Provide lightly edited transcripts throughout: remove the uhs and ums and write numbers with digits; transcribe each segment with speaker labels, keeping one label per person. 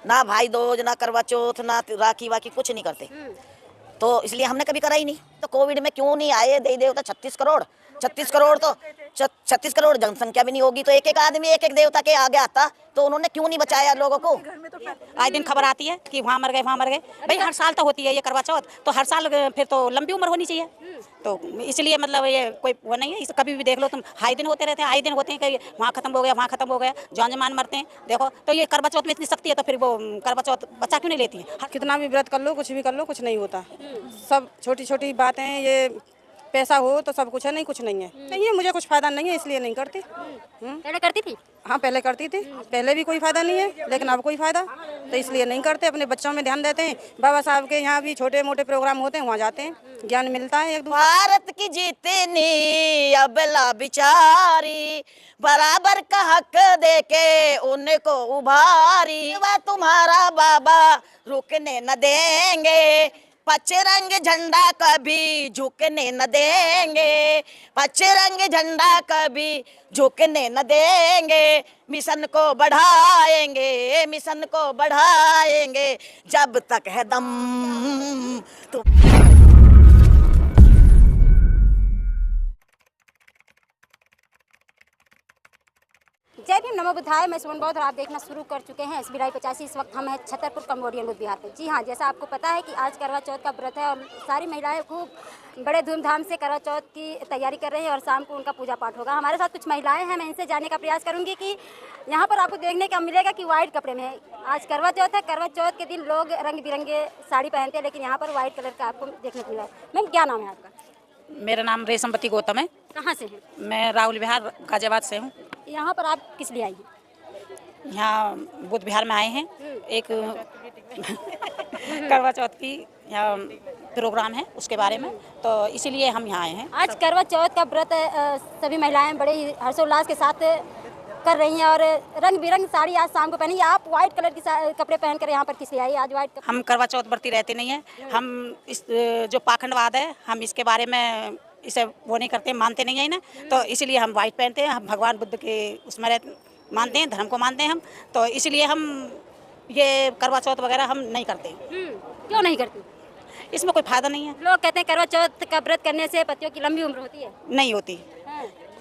Speaker 1: ना भाई दूज, ना करवा चौथ, ना राखी वाखी कुछ नहीं करते। तो इसलिए हमने कभी करा ही नहीं। तो कोविड में क्यों नहीं आए देवी देवता? 36 करोड़, 36 करोड़ तो 36 करोड़ जनसंख्या भी नहीं होगी तो एक एक आदमी एक एक देवता के आगे आता, तो उन्होंने क्यों नहीं बचाया लोगों को?
Speaker 2: आए दिन खबर आती है कि वहाँ मर गए, वहाँ मर गए। भाई हर साल तो होती है ये करवा चौथ, तो हर साल फिर तो लंबी उम्र होनी चाहिए। तो इसलिए मतलब ये कोई वो नहीं है। कभी भी देख लो तुम, हाई दिन होते रहते हैं, हाई दिन होते हैं कि वहाँ खत्म हो गया, वहाँ खत्म हो गया, जान जमान मरते हैं। देखो तो ये करवा चौथ में इतनी शक्ति है, तो फिर वो करवा चौथ बचा क्यों नहीं लेती है?
Speaker 3: कितना भी व्रत कर लो, कुछ भी कर लो, कुछ नहीं होता। सब छोटी छोटी बातें, ये पैसा हो तो सब कुछ है, नहीं कुछ नहीं है। नहीं है, मुझे कुछ फायदा नहीं है इसलिए नहीं करती।
Speaker 4: पहले करती थी?
Speaker 3: हाँ पहले करती थी, पहले भी कोई फायदा नहीं है, लेकिन अब कोई फायदा, तो इसलिए नहीं करते। अपने बच्चों में ध्यान देते हैं। बाबा साहब के यहाँ भी छोटे मोटे प्रोग्राम होते हैं, वहाँ जाते हैं, ज्ञान मिलता है एक दूसरे।
Speaker 1: भारत की जीतनी अबला बिचारी, बराबर का हक देके उनको उभारी, वह तुम्हारा बाबा रुकने न देंगे, पचरंग झंडा कभी झुकने न देंगे, पचरंग झंडा कभी झुकने न देंगे। मिशन को बढ़ाएंगे, मिशन को बढ़ाएंगे, जब तक है दम तो।
Speaker 4: जय भीम, नमो बुद्धाय। मैं सुमन बौद्ध और आप देखना शुरू कर चुके हैं SB Live 85। इस वक्त हम हैं छतरपुर कम्बोडियन बुद्ध विहार पे। जी हाँ, जैसा आपको पता है कि आज करवा चौथ का व्रत है और सारी महिलाएं खूब बड़े धूमधाम से करवा चौथ की तैयारी कर रही हैं और शाम को उनका पूजा पाठ होगा। हमारे साथ कुछ महिलाएं हैं, मैं इनसे जानने का प्रयास करूँगी कि यहाँ पर आपको देखने का मिलेगा कि वाइट कपड़े में है। आज करवा चौथ है, करवा चौथ के दिन लोग रंग बिरंगे साड़ी पहनते हैं, लेकिन यहाँ पर वाइट कलर का आपको देखने को मिला है। मैम, क्या नाम है आपका?
Speaker 2: मेरा नाम रेशमवती गौतम है।
Speaker 4: कहाँ से हैं?
Speaker 2: मैं राहुल विहार गाजियाबाद से हूँ।
Speaker 4: यहाँ पर आप किस लिए आई हैं?
Speaker 2: यहाँ बुद्ध विहार में आए हैं, एक करवा चौथ की यहाँ प्रोग्राम है उसके बारे में, तो इसीलिए हम यहाँ आए हैं।
Speaker 4: आज करवा चौथ का व्रत सभी महिलाएं बड़े ही हर्षोल्लास के साथ कर रही हैं और रंग बिरंग साड़ी आज शाम को पहनी। आप व्हाइट कलर की कपड़े पहनकर यहाँ पर किस लिए आई आज व्हाइट कपड़े?
Speaker 2: हम करवा चौथ बरती रहते नहीं है। हम इस जो पाखंडवाद है, हम इसके बारे में इसे वो नहीं करते, मानते नहीं है ना, तो इसीलिए हम व्हाइट पहनते हैं। हम भगवान बुद्ध के उसमें मानते हैं, धर्म को मानते हैं हम, तो इसलिए हम ये करवा चौथ वगैरह हम नहीं करते।
Speaker 4: क्यों नहीं करती?
Speaker 2: इसमें कोई फायदा नहीं है।
Speaker 4: लोग कहते हैं करवा चौथ का व्रत करने से पतियों की लंबी उम्र होती है।
Speaker 2: नहीं होती।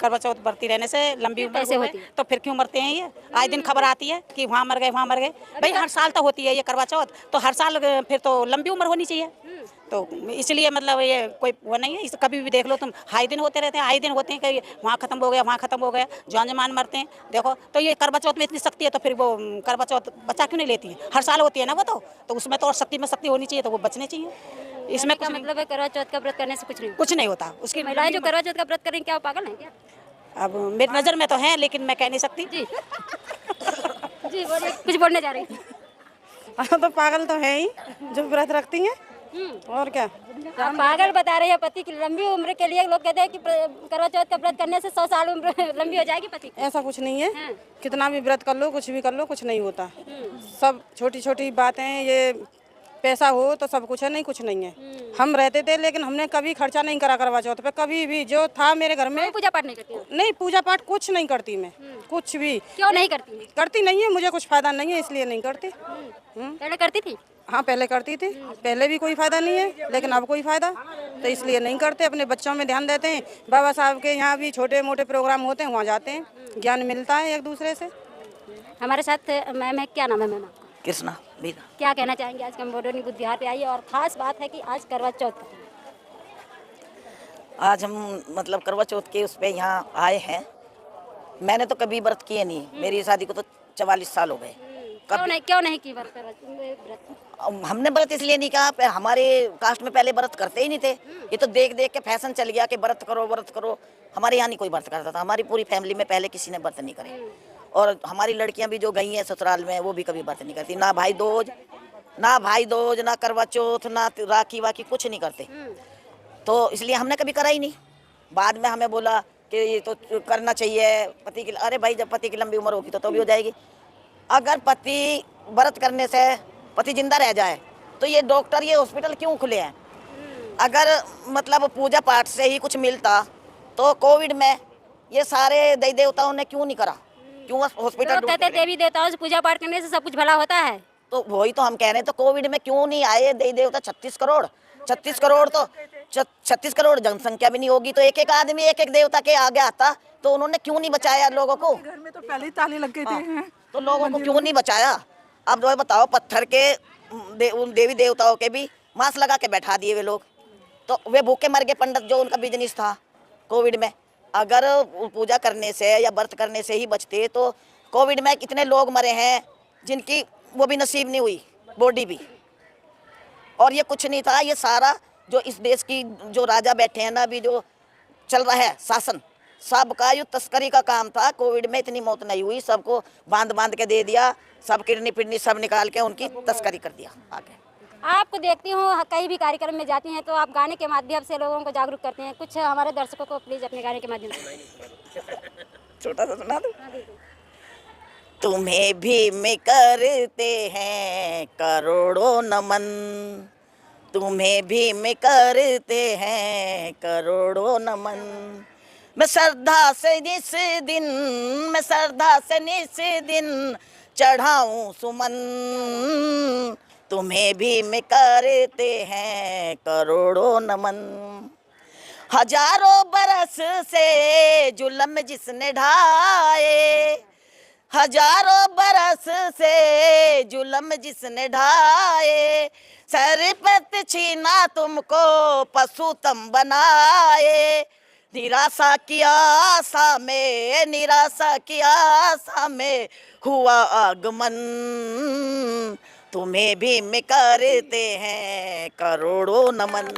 Speaker 2: करवा चौथ बरती रहने से लंबी उम्र
Speaker 4: कैसे होती है?
Speaker 2: तो फिर क्यों मरते हैं ये? आए दिन खबर आती है कि वहाँ मर गए, वहाँ मर गए। भाई हर साल तो होती है ये करवा चौथ, तो हर साल फिर तो लंबी उम्र होनी चाहिए। तो इसलिए मतलब ये कोई वो नहीं है। इस कभी भी देख लो तुम, हाई दिन होते रहते हैं, हाई दिन होते हैं कि वहाँ खत्म हो गया, वहाँ खत्म हो गया, जान जमान मरते हैं। देखो तो ये करवा चौथ में इतनी शक्ति है, तो फिर वो करवा चौथ बचा क्यों नहीं लेती है? हर साल होती है ना वो, तो उसमें तो और शक्ति में शक्ति होनी चाहिए, तो वो बचने चाहिए। इसमें
Speaker 4: का मतलब है करवा चौथ का व्रत करने से कुछ नहीं
Speaker 2: होता। उसकी
Speaker 4: महिलाएं जो करवा चौथ का व्रत करें, क्या वो पागल है क्या?
Speaker 2: अब मेरी नज़र में तो है, लेकिन मैं कह नहीं सकती।
Speaker 4: जी जी बोलिए, कुछ बोलने जा रही थी।
Speaker 3: तो पागल तो है ही जो व्रत रखती हैं, और क्या।
Speaker 4: आप पागल बता रहे हैं। पति की लंबी उम्र के लिए लोग कहते हैं कि करवा चौथ का व्रत करने से 100 साल उम्र लंबी हो जाएगी पति की।
Speaker 3: ऐसा कुछ नहीं है। कितना भी व्रत कर लो, कुछ भी कर लो, कुछ नहीं होता। सब छोटी छोटी बातें, ये पैसा हो तो सब कुछ है, नहीं कुछ नहीं है। हम रहते थे, लेकिन हमने कभी खर्चा नहीं करा करवा चौथ पे, कभी भी। जो था मेरे घर में,
Speaker 4: पूजा पाठ नहीं करती?
Speaker 3: नहीं, पूजा पाठ कुछ नहीं करती मैं, कुछ भी।
Speaker 4: क्यों नहीं करती?
Speaker 3: करती नहीं है, मुझे कुछ फायदा नहीं है इसलिए नहीं करती।
Speaker 4: पहले करती थी?
Speaker 3: हाँ पहले करती थी, पहले भी कोई फायदा नहीं है, लेकिन अब कोई फायदा, तो इसलिए नहीं करते। अपने बच्चों में ध्यान देते हैं। बाबा साहब के यहाँ भी छोटे मोटे प्रोग्राम होते हैं, वहाँ जाते हैं, ज्ञान मिलता है एक दूसरे से।
Speaker 4: हमारे साथ मैम है, क्या नाम है मैम आपका?
Speaker 1: कृष्णा मीरा।
Speaker 4: क्या कहना चाहेंगे? आज कम्बोडियन बुद्ध विहार पे आई है और खास बात है कि आज करवा चौथ का दिन।
Speaker 1: आज हम मतलब करवा चौथ के उस पे यहाँ आए हैं। मैंने तो कभी व्रत किए नहीं, मेरी शादी को तो 44 साल हो गए।
Speaker 4: क्यों नहीं की व्रत?
Speaker 1: हमने व्रत इसलिए नहीं कहा, हमारे कास्ट में पहले व्रत करते ही नहीं थे। ये तो देख देख के फैशन चल गया कि व्रत करो व्रत करो। हमारे यहाँ नहीं कोई व्रत करता था। हमारी पूरी फैमिली में पहले किसी ने व्रत नहीं करे, और हमारी लड़कियां भी जो गई हैं ससुराल में, वो भी कभी व्रत नहीं करती। ना भाई दूज, ना करवा चौथ, ना राखी वाखी कुछ नहीं करते। तो इसलिए हमने कभी करा ही नहीं। बाद में हमें बोला कि ये तो करना चाहिए पति की। अरे भाई, जब पति की लंबी उम्र होगी तो भी हो जाएगी। अगर पति व्रत करने से पति जिंदा रह जाए तो ये डॉक्टर, ये हॉस्पिटल क्यों खुले हैं? अगर मतलब पूजा पाठ से ही कुछ मिलता तो कोविड में ये सारे देवी देवताओं ने क्यों नहीं करा? क्यों हॉस्पिटल?
Speaker 4: कहते देवी देवताओं से पूजा पाठ करने से सब कुछ भला होता है।
Speaker 1: तो वही तो हम कह रहे हैं, तो कोविड में क्यों नहीं आए दे देवता? 36 करोड़, 36 करोड़ तो 36 करोड़ जनसंख्या भी नहीं होगी, तो एक एक आदमी एक एक देवता के आगे आता, तो उन्होंने क्यों नहीं बचाया लोगों को?
Speaker 5: घर में तो पहले ही ताले लग गए थे।
Speaker 1: तो लोगों को क्यों नहीं बचाया? अब जो बताओ, पत्थर के उन देवी देवताओं के भी मास्क लगा के बैठा दिए वे लोग, तो वे भूखे मर गए पंडित, जो उनका बिजनेस था कोविड में। अगर पूजा करने से या व्रत करने से ही बचते, तो कोविड में कितने लोग मरे हैं जिनकी वो भी नसीब नहीं हुई, बॉडी भी। और ये कुछ नहीं था, ये सारा जो इस देश की जो राजा बैठे हैं ना, अभी जो चल रहा है शासन, सबका ये तस्करी का काम था। कोविड में इतनी मौत नहीं हुई, सबको बांध बांध के दे दिया, सब किडनी पिडनी सब निकाल के उनकी तस्करी कर दिया आगे।
Speaker 4: आपको देखती हूँ कई भी कार्यक्रम में जाती हैं तो आप गाने के माध्यम से लोगों को जागरूक करते हैं, कुछ हमारे दर्शकों को प्लीज अपने गाने के माध्यम से
Speaker 1: छोटा सा सुना दो। तुम्हें भी में करते हैं करोड़ों नमन, तुम्हें भी में करते हैं करोड़ों नमन। मैं श्रद्धा से निस दिन, मैं श्रद्धा से निस दिन चढ़ाऊं सुमन, तुम्हें भी में करते हैं करोड़ों नमन। हजारों बरस से जुल्म जिसने ढाए, हजारों बरस से जुल्म जिसने ढाए, सरपत छीना तुमको पशु तम बनाए। निराशा की आशा में, निराशा की आशा में हुआ आगमन, तुम्हें भी में करते हैं करोड़ों नमन।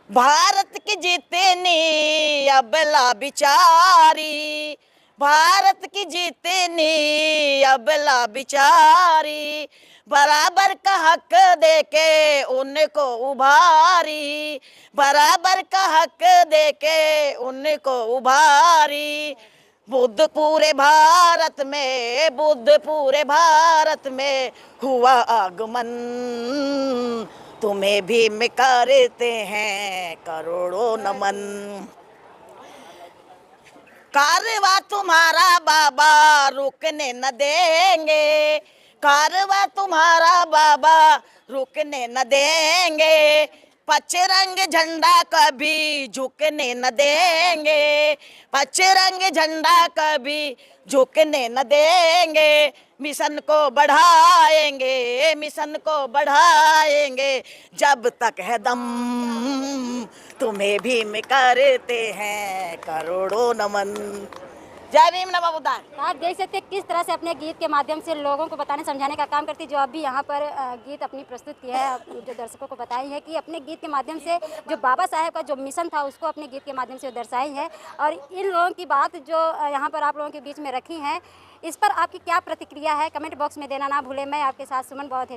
Speaker 1: भारत की जितनी अबला बिचारी, भारत की जितनी अबला बिचारी, बराबर का हक देके उनको उभारी, बराबर का हक देके उनको उभारी। बुद्ध पूरे भारत में, बुद्ध पूरे भारत में हुआ आगमन, तुम्हें भी में करते हैं करोड़ों नमन। कारवा तुम्हारा बाबा रुकने न देंगे, कारवा तुम्हारा बाबा रुकने न देंगे, पचरंग झंडा कभी झुकने न देंगे, पचरंग झंडा कभी झुकने न देंगे। मिशन को बढ़ाएंगे, मिशन को बढ़ाएंगे जब तक है दम, तुम्हें भी में करते हैं करोड़ों नमन। जय भीम नमो बुद्धाय।
Speaker 4: आप देख सकते हैं किस तरह से अपने गीत के माध्यम से लोगों को बताने समझाने का काम करती है। जो अभी यहाँ पर गीत अपनी प्रस्तुत किया है, जो दर्शकों को बताई है कि अपने गीत के माध्यम से जो बाबा साहेब का जो मिशन था उसको अपने गीत के माध्यम से दर्शाई है। और इन लोगों की बात जो यहाँ पर आप लोगों के बीच में रखी है, इस पर आपकी क्या प्रतिक्रिया है कमेंट बॉक्स में देना ना भूलें। मैं आपके साथ सुमन बहुत है।